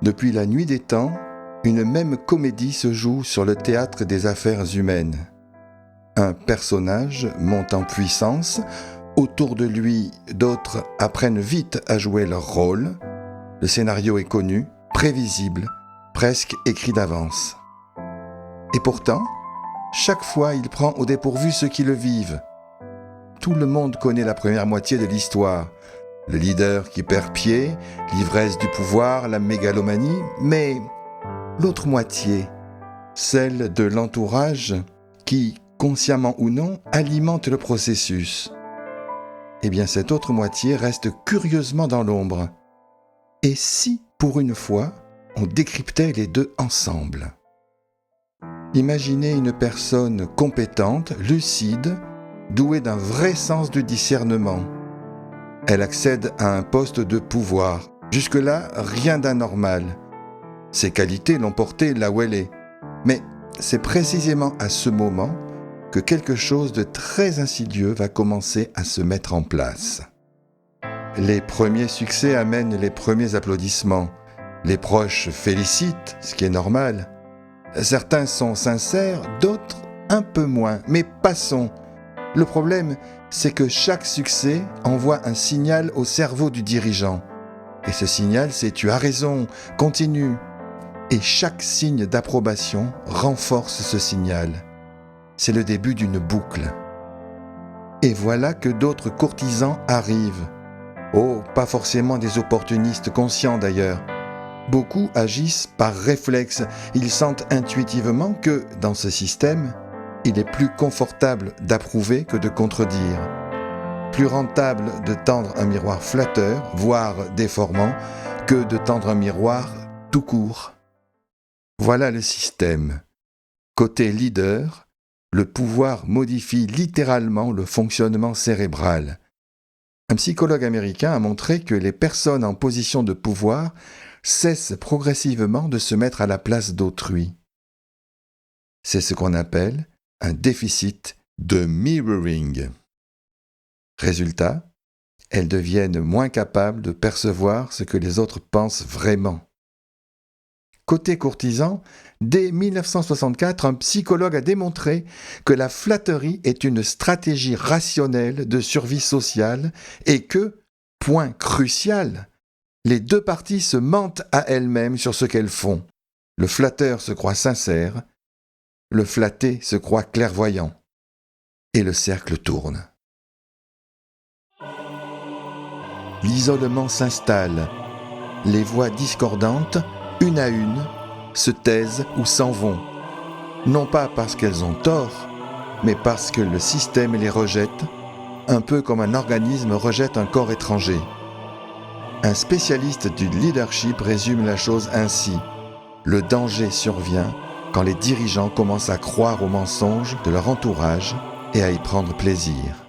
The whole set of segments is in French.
Depuis la nuit des temps, une même comédie se joue sur le théâtre des affaires humaines. Un personnage monte en puissance, autour de lui, d'autres apprennent vite à jouer leur rôle. Le scénario est connu, prévisible, presque écrit d'avance. Et pourtant, chaque fois, il prend au dépourvu ceux qui le vivent. Tout le monde connaît la première moitié de l'histoire. Le leader qui perd pied, l'ivresse du pouvoir, la mégalomanie, mais l'autre moitié, celle de l'entourage qui, consciemment ou non, alimente le processus. Eh bien, cette autre moitié reste curieusement dans l'ombre. Et si, pour une fois, on décryptait les deux ensemble ? Imaginez une personne compétente, lucide, douée d'un vrai sens du discernement. Elle accède à un poste de pouvoir. Jusque-là, rien d'anormal. Ses qualités l'ont portée là où elle est. Mais c'est précisément à ce moment que quelque chose de très insidieux va commencer à se mettre en place. Les premiers succès amènent les premiers applaudissements. Les proches félicitent, ce qui est normal. Certains sont sincères, d'autres un peu moins, mais passons. Le problème, c'est que chaque succès envoie un signal au cerveau du dirigeant. Et ce signal, c'est « tu as raison, continue ». Et chaque signe d'approbation renforce ce signal. C'est le début d'une boucle. Et voilà que d'autres courtisans arrivent. Oh, pas forcément des opportunistes conscients d'ailleurs. Beaucoup agissent par réflexe. Ils sentent intuitivement que, dans ce système, il est plus confortable d'approuver que de contredire. Plus rentable de tendre un miroir flatteur, voire déformant, que de tendre un miroir tout court. Voilà le système. Côté leader, le pouvoir modifie littéralement le fonctionnement cérébral. Un psychologue américain a montré que les personnes en position de pouvoir cessent progressivement de se mettre à la place d'autrui. C'est ce qu'on appelle un déficit de mirroring. Résultat, elles deviennent moins capables de percevoir ce que les autres pensent vraiment. Côté courtisan, dès 1964, un psychologue a démontré que la flatterie est une stratégie rationnelle de survie sociale et que, point crucial, les deux parties se mentent à elles-mêmes sur ce qu'elles font. Le flatteur se croit sincère, le flatté se croit clairvoyant. Et le cercle tourne. L'isolement s'installe. Les voix discordantes, une à une, se taisent ou s'en vont. Non pas parce qu'elles ont tort, mais parce que le système les rejette, un peu comme un organisme rejette un corps étranger. Un spécialiste du leadership résume la chose ainsi. Le danger survient quand les dirigeants commencent à croire aux mensonges de leur entourage et à y prendre plaisir.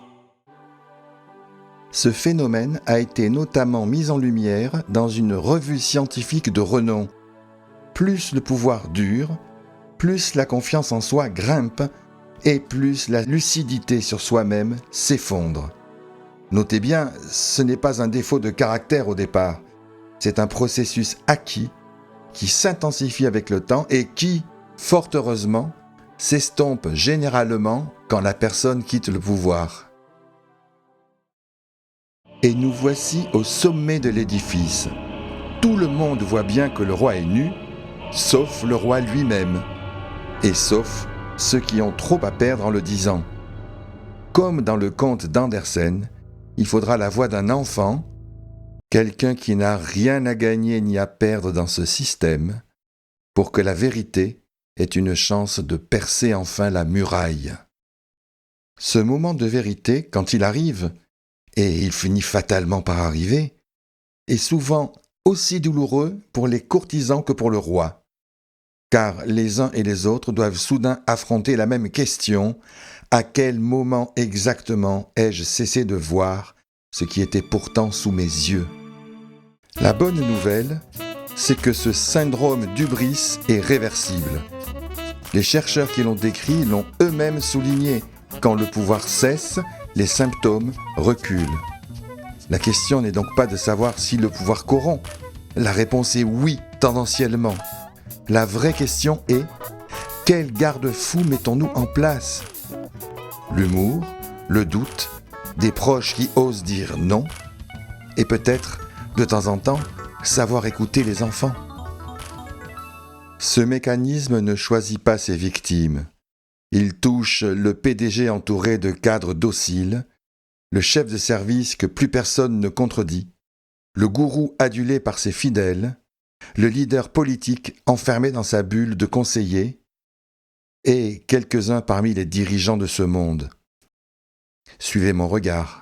Ce phénomène a été notamment mis en lumière dans une revue scientifique de renom. Plus le pouvoir dure, plus la confiance en soi grimpe et plus la lucidité sur soi-même s'effondre. Notez bien, ce n'est pas un défaut de caractère au départ, c'est un processus acquis qui s'intensifie avec le temps et qui, fort heureusement, s'estompe généralement quand la personne quitte le pouvoir. Et nous voici au sommet de l'édifice. Tout le monde voit bien que le roi est nu, sauf le roi lui-même, et sauf ceux qui ont trop à perdre en le disant. Comme dans le conte d'Andersen, il faudra la voix d'un enfant, quelqu'un qui n'a rien à gagner ni à perdre dans ce système, pour que la vérité ait une chance de percer enfin la muraille. Ce moment de vérité, quand il arrive, et il finit fatalement par arriver, est souvent aussi douloureux pour les courtisans que pour le roi. Car les uns et les autres doivent soudain affronter la même question: à quel moment exactement ai-je cessé de voir ce qui était pourtant sous mes yeux? La bonne nouvelle, c'est que ce syndrome d'hubris est réversible. Les chercheurs qui l'ont décrit l'ont eux-mêmes souligné. Quand le pouvoir cesse, les symptômes reculent. La question n'est donc pas de savoir si le pouvoir corrompt, La réponse est oui, tendanciellement. La vraie question est, quel garde-fou mettons-nous en place ? L'humour, le doute, des proches qui osent dire non, et peut-être, de temps en temps, savoir écouter les enfants. Ce mécanisme ne choisit pas ses victimes. Il touche le PDG entouré de cadres dociles, le chef de service que plus personne ne contredit, le gourou adulé par ses fidèles, le leader politique enfermé dans sa bulle de conseillers, et quelques-uns parmi les dirigeants de ce monde. Suivez mon regard.